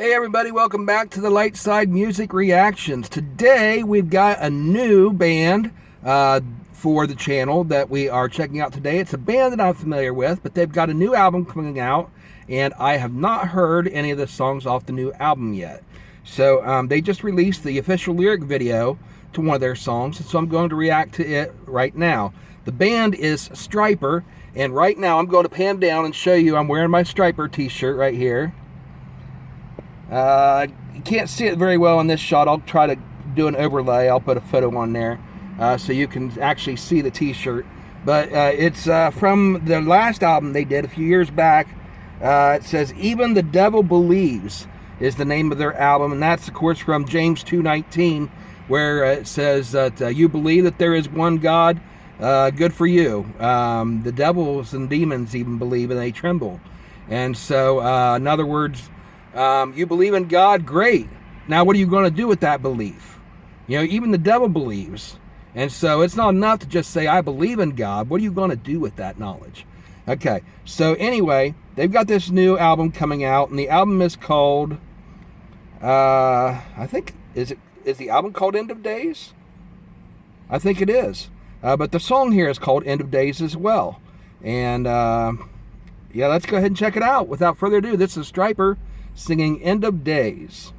Hey everybody, welcome back to the Lightside Music Reactions. Today we've got a new band for the channel that we are checking out today. It's a band that I'm familiar with, but they've got a new album coming out, and I have not heard any of the songs off the new album yet. So they just released the official lyric video to one of their songs, so I'm going to react to it right now. The band is Stryper, and right now I'm going to pan down and show you I'm wearing my Stryper t-shirt right here. You can't see it very well in this shot. I'll try to do an overlay. I'll put a photo on there so you can actually see the t-shirt. But it's from the last album they did a few years back. It says, "Even the Devil Believes" is the name of their album. And that's, of course, from James 2:19, where it says that you believe that there is one God. Good for you. The devils and demons even believe, and they tremble. And so, in other words, you believe in God, great. Now what are you going to do with that belief? You know, even the devil believes. And so it's not enough to just say, I believe in God. What are you going to do with that knowledge? Okay, so anyway, they've got this new album coming out, and the album is called, I think, is the album called End of Days? I think it is. But the song here is called End of Days as well. And yeah, let's go ahead and check it out. Without further ado, this is Stryper singing End of Days.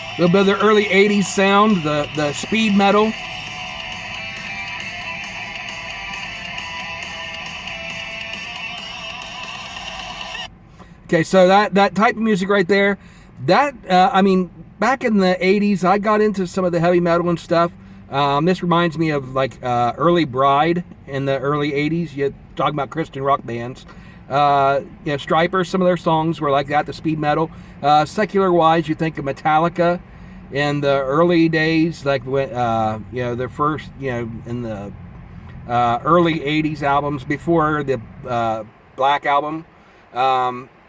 A little bit of the early 80s sound, the speed metal. Okay, so that type of music right there, that, I mean, back in the 80s, I got into some of the heavy metal and stuff. This reminds me of, like, early Bride in the early 80s. You're talking about Christian rock bands. You know, Stryper, some of their songs were like that, the speed metal. Secular-wise, you think of Metallica in the early days, like, when, you know, their first, you know, in the early 80s albums, before the Black Album.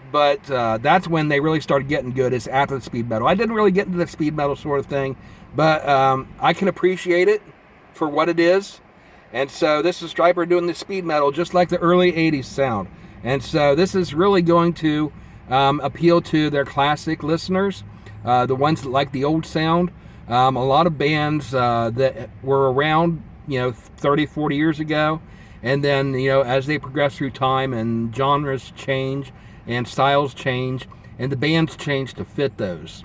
But that's when they really started getting good, is after the speed metal. I didn't really get into the speed metal sort of thing, but I can appreciate it for what it is. And so this is Stryper doing the speed metal, just like the early 80s sound. And so this is really going to appeal to their classic listeners, the ones that like the old sound. A lot of bands that were around, you know, 30, 40 years ago. And then, you know, as they progress through time and genres change, and styles change, and the bands change to fit those.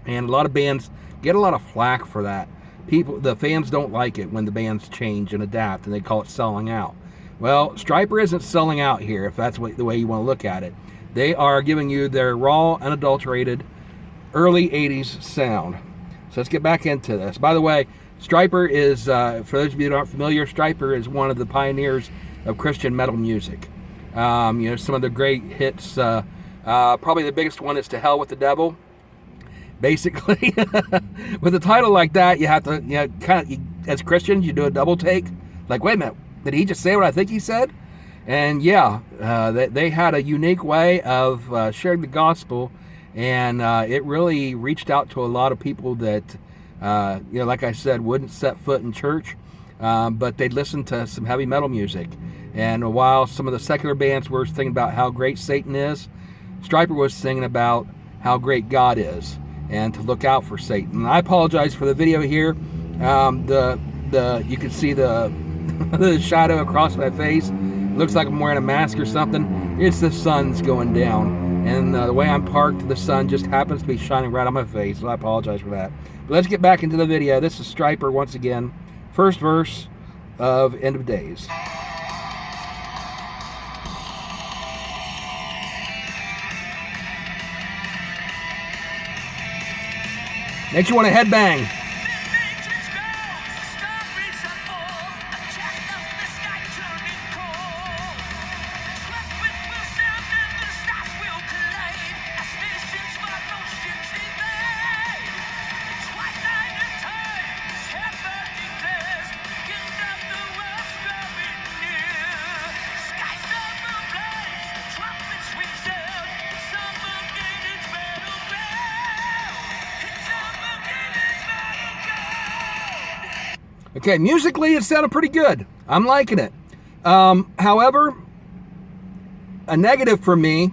And a lot of bands get a lot of flack for that. The fans don't like it when the bands change and adapt, and they call it selling out. Well, Stryper isn't selling out here, if that's the way you want to look at it. They are giving you their raw, unadulterated, early 80s sound. So let's get back into this. By the way, Stryper is, for those of you that aren't familiar, Stryper is one of the pioneers of Christian metal music. You know, some of the great hits, probably the biggest one is To Hell with the Devil. Basically, with a title like that, you have to, you know, kind of, as Christians, you do a double take. Like, wait a minute, did he just say what I think he said? And yeah, they had a unique way of sharing the gospel, and it really reached out to a lot of people that, you know, like I said, wouldn't set foot in church, but they'd listen to some heavy metal music. And while some of the secular bands were singing about how great Satan is, Stryper was singing about how great God is, and to look out for Satan. And I apologize for the video here. You can see the the shadow across my face. It looks like I'm wearing a mask or something. It's the sun's going down, and the way I'm parked, the sun just happens to be shining right on my face. So I apologize for that. But let's get back into the video. This is Stryper once again. First verse of End of Days. Makes you want to headbang. Okay, musically it sounded pretty good. I'm liking it. However, a negative for me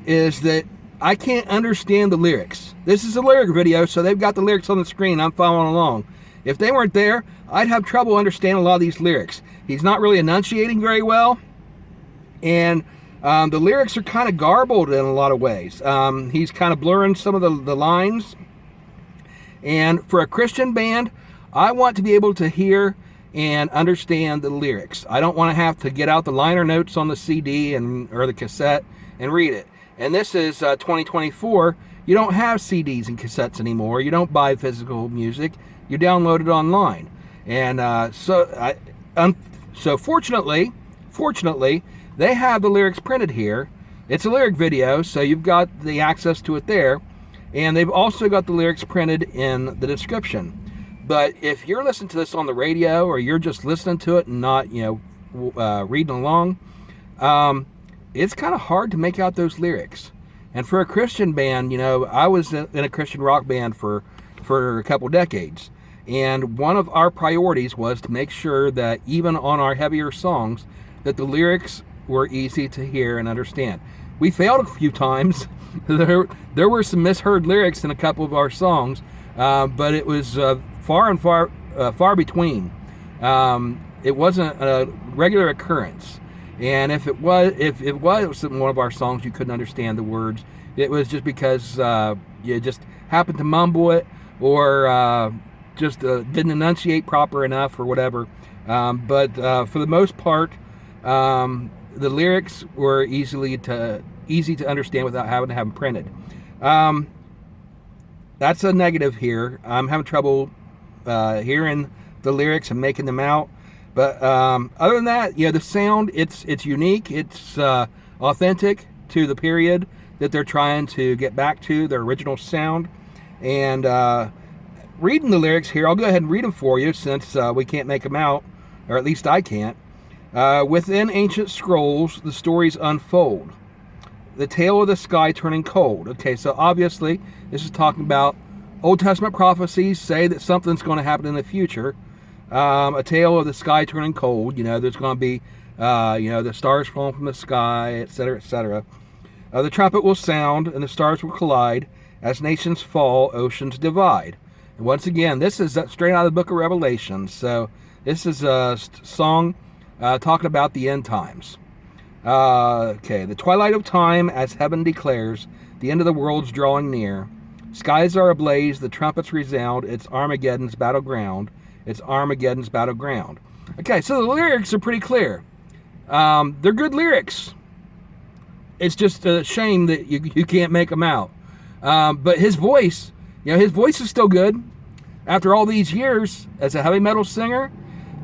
is that I can't understand the lyrics. This is a lyric video, so they've got the lyrics on the screen. I'm following along. If they weren't there, I'd have trouble understanding a lot of these lyrics. He's not really enunciating very well, and the lyrics are kind of garbled in a lot of ways. He's kind of blurring some of the lines. And for a Christian band, I want to be able to hear and understand the lyrics. I don't want to have to get out the liner notes on the CD or the cassette and read it. And this is 2024. You don't have CDs and cassettes anymore. You don't buy physical music. You download it online. And so fortunately, they have the lyrics printed here. It's a lyric video, so you've got the access to it there. And they've also got the lyrics printed in the description. But if you're listening to this on the radio, or you're just listening to it and not, reading along, it's kind of hard to make out those lyrics. And for a Christian band, I was in a Christian rock band for a couple decades. And one of our priorities was to make sure that even on our heavier songs, that the lyrics were easy to hear and understand. We failed a few times. There were some misheard lyrics in a couple of our songs, but it was far between. It wasn't a regular occurrence, and if it was one of our songs you couldn't understand the words, it was just because you just happened to mumble it, or just didn't enunciate proper enough, or whatever. But for the most part, the lyrics were easy to understand without having to have them printed. That's a negative here. I'm having trouble hearing the lyrics and making them out. But other than that, the sound, it's unique. It's authentic to the period that they're trying to get back to, their original sound. And reading the lyrics here, I'll go ahead and read them for you, since we can't make them out, or at least I can't. Within ancient scrolls, the stories unfold. The tale of the sky turning cold. Okay, so obviously this is talking about Old Testament prophecies say that something's going to happen in the future. A tale of the sky turning cold. There's going to be, the stars falling from the sky, etc., etc. The trumpet will sound and the stars will collide. As nations fall, oceans divide. And once again, this is straight out of the book of Revelation. So this is a song talking about the end times. Okay, the twilight of time, as heaven declares, the end of the world's drawing near. Skies are ablaze, the trumpets resound, it's Armageddon's battleground. It's Armageddon's battleground. Okay, so the lyrics are pretty clear. They're good lyrics. It's just a shame that you can't make them out. But his voice, his voice is still good. After all these years as a heavy metal singer,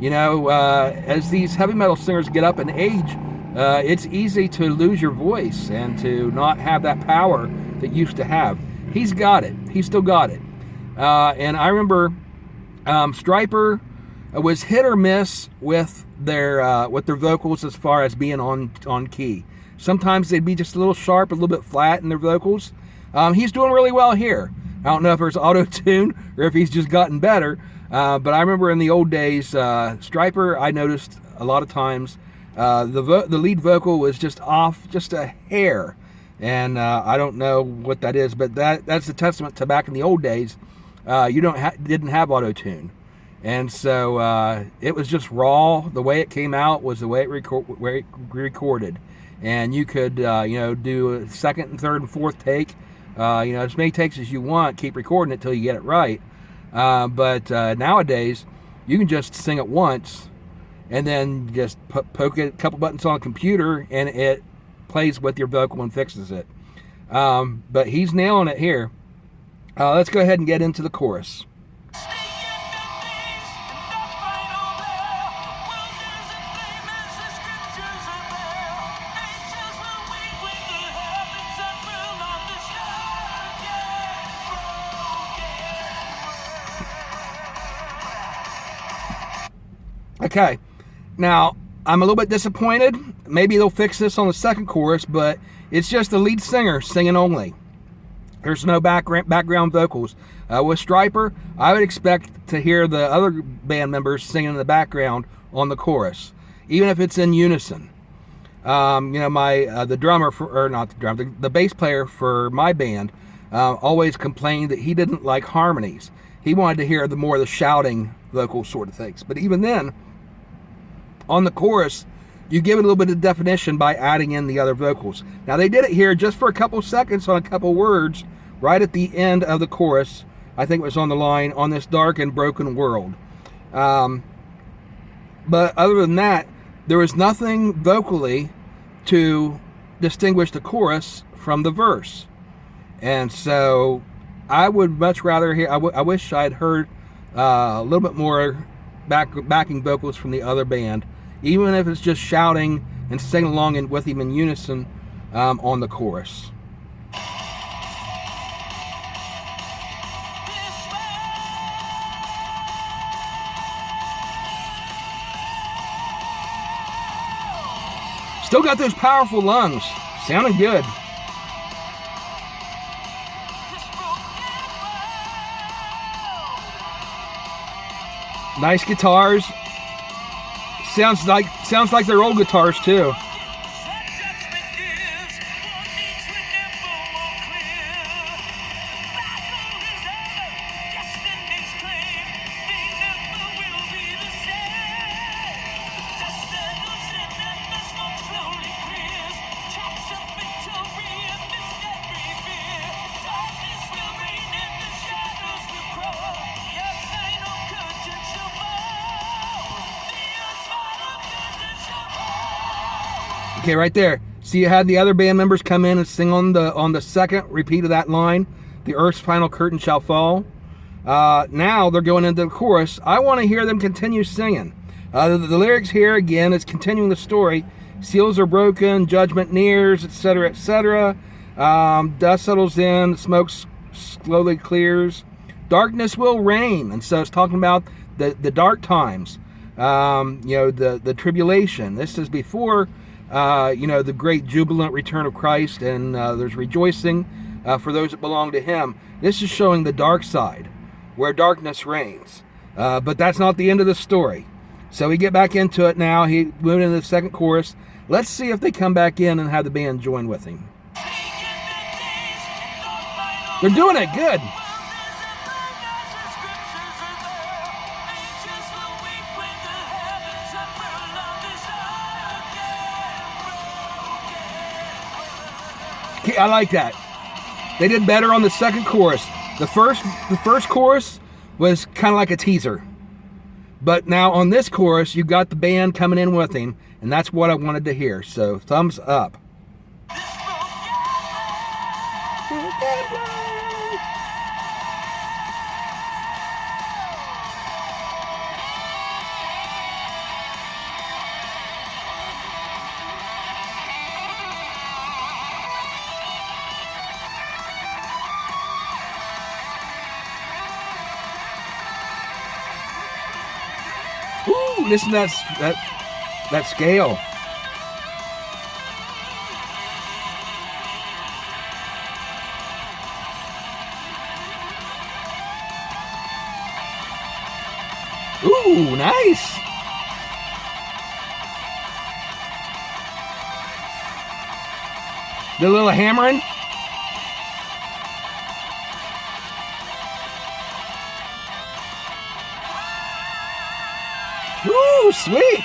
as these heavy metal singers get up in age, it's easy to lose your voice and to not have that power that you used to have. He's got it. He's still got it. And I remember Stryper was hit or miss with their vocals as far as being on key. Sometimes they'd be just a little sharp, a little bit flat in their vocals. He's doing really well here. I don't know if there's auto-tune or if he's just gotten better. But I remember in the old days, Stryper, I noticed a lot of times, the lead vocal was just off just a hair, and I don't know what that is, but that's a testament to back in the old days. You didn't have auto-tune, and so it was just raw. The way it came out was the way it recorded, and you could do a second and third and fourth take, as many takes as you want. Keep recording it till you get it right. But nowadays you can just sing it once and then just poke a couple buttons on a computer and it plays with your vocal and fixes it. But he's nailing it here. Let's go ahead and get into the chorus. Okay, now I'm a little bit disappointed. Maybe they'll fix this on the second chorus, but it's just the lead singer singing only. There's no background vocals. With Stryper, I would expect to hear the other band members singing in the background on the chorus, even if it's in unison. The drummer or not the drummer, the bass player for my band always complained that he didn't like harmonies. He wanted to hear the more the shouting vocal sort of things. But even then, on the chorus, you give it a little bit of definition by adding in the other vocals. Now they did it here just for a couple seconds on a couple words right at the end of the chorus. I think it was on the line, "On this dark and broken world." But other than that, there was nothing vocally to distinguish the chorus from the verse. And so I would much rather hear, I wish I'd heard a little bit more backing vocals from the other band, even if it's just shouting and singing along with him in unison on the chorus. Still got those powerful lungs, sounding good. Nice guitars. Sounds like their old guitars too. Okay, right there. See, you had the other band members come in and sing on the second repeat of that line, "The earth's final curtain shall fall." Now they're going into the chorus. I want to hear them continue singing. The lyrics here, again, is continuing the story. Seals are broken, judgment nears, etc., etc. Dust settles in, smoke slowly clears. Darkness will reign. And so it's talking about the dark times, the tribulation. This is before the great jubilant return of Christ, and there's rejoicing for those that belong to him. This is showing the dark side, where darkness reigns. But that's not the end of the story. So we get back into it now. He moved into the second chorus. Let's see if they come back in and have the band join with him. They're doing it good. I like that. They did better on the second chorus. The first chorus was kind of like a teaser. But now on this chorus, you got the band coming in with him, and that's what I wanted to hear. So thumbs up. Ooh, listen to that scale. Ooh, nice. The little hammering. Ooh, sweet.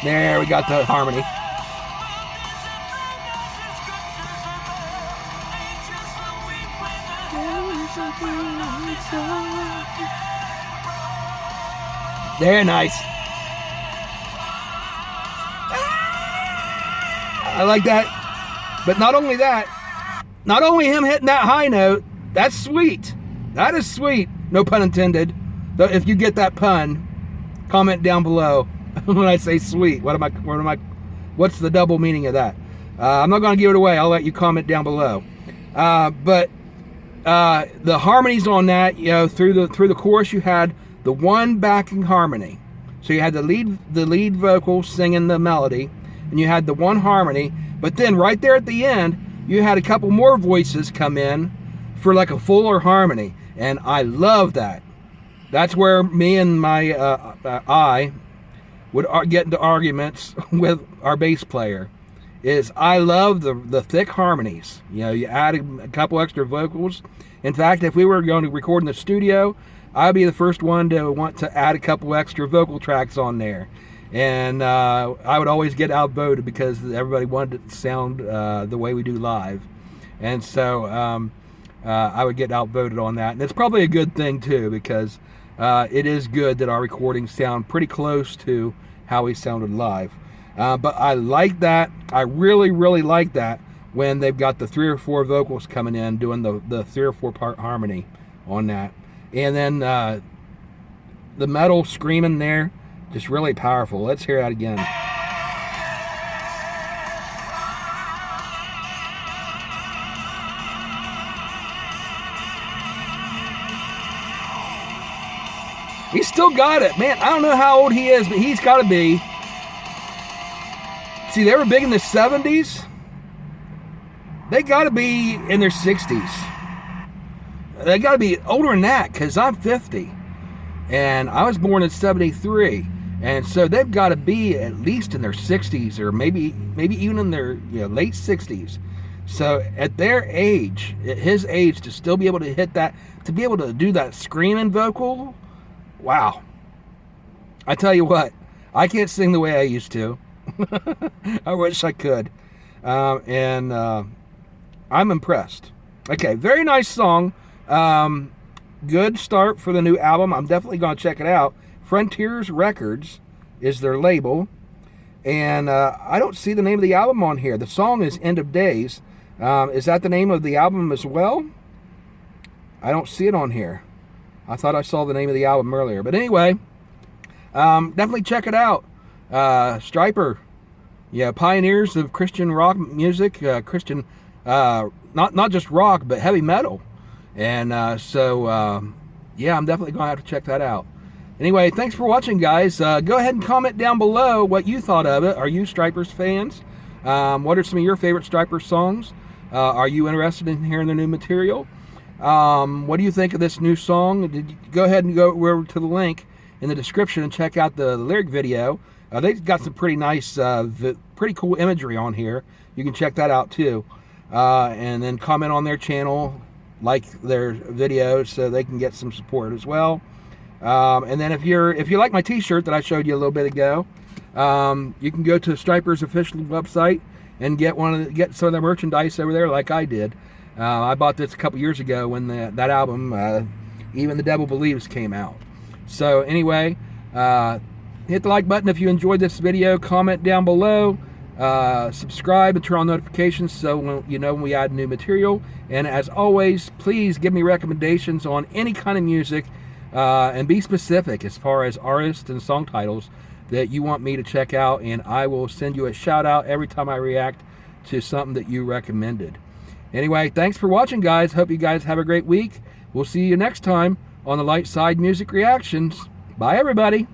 There, we got the harmony. They're nice. I like that. But not only that, not only him hitting that high note, that's sweet. That is sweet. No pun intended. Though if you get that pun, comment down below when I say sweet. What's the double meaning of that? I'm not going to give it away. I'll let you comment down below. But the harmonies on that, through the chorus, you had the one backing harmony. So you had the lead vocal singing the melody, and you had the one harmony. But then right there at the end, you had a couple more voices come in for like a fuller harmony, and I love that. That's where me and my I would get into arguments with our bass player. I love the thick harmonies. You add a couple extra vocals. In fact, if we were going to record in the studio, I'd be the first one to want to add a couple extra vocal tracks on there. And I would always get outvoted because everybody wanted it to sound the way we do live. And so I would get outvoted on that. And it's probably a good thing too, because it is good that our recordings sound pretty close to how we sounded live. But I like that. I really, really like that when they've got the 3 or 4 vocals coming in doing the 3 or 4 part harmony on that. And then the metal screaming there, just really powerful. Let's hear that again. He's still got it. Man, I don't know how old he is, but he's got to be. See, they were big in the 70s. They got to be in their 60s. They got to be older than that, because I'm 50. And I was born in 73. And so they've got to be at least in their 60s, or maybe even in their late 60s. So at their age, at his age, to still be able to hit that, to be able to do that screaming vocal, wow. I tell you what, I can't sing the way I used to. I wish I could. And I'm impressed. Okay, very nice song. Good start for the new album. I'm definitely going to check it out. Frontiers Records is their label. And I don't see the name of the album on here. The song is End of Days. Is that the name of the album as well? I don't see it on here. I thought I saw the name of the album earlier. But anyway, definitely check it out. Stryper, pioneers of Christian rock music, Christian, not just rock, but heavy metal. And I'm definitely going to have to check that out. Anyway, thanks for watching, guys. Go ahead and comment down below what you thought of it. Are you Stryper's fans? What are some of your favorite Stryper songs? Are you interested in hearing the new material? What do you think of this new song? Go ahead and go over to the link in the description and check out the lyric video. They've got some pretty nice, pretty cool imagery on here. You can check that out too. And then comment on their channel, like their videos, so they can get some support as well. And then if you like my t-shirt that I showed you a little bit ago, you can go to Stryper's official website and get some of their merchandise over there, like I did. I bought this a couple years ago when that album, Even the Devil Believes, came out. So anyway, hit the like button if you enjoyed this video. Comment down below. Subscribe and turn on notifications so when we add new material. And as always, please give me recommendations on any kind of music, and be specific as far as artists and song titles that you want me to check out, and I will send you a shout out every time I react to something that you recommended. Anyway, thanks for watching, guys. Hope you guys have a great week. We'll see you next time on the Light Side Music Reactions. Bye, everybody.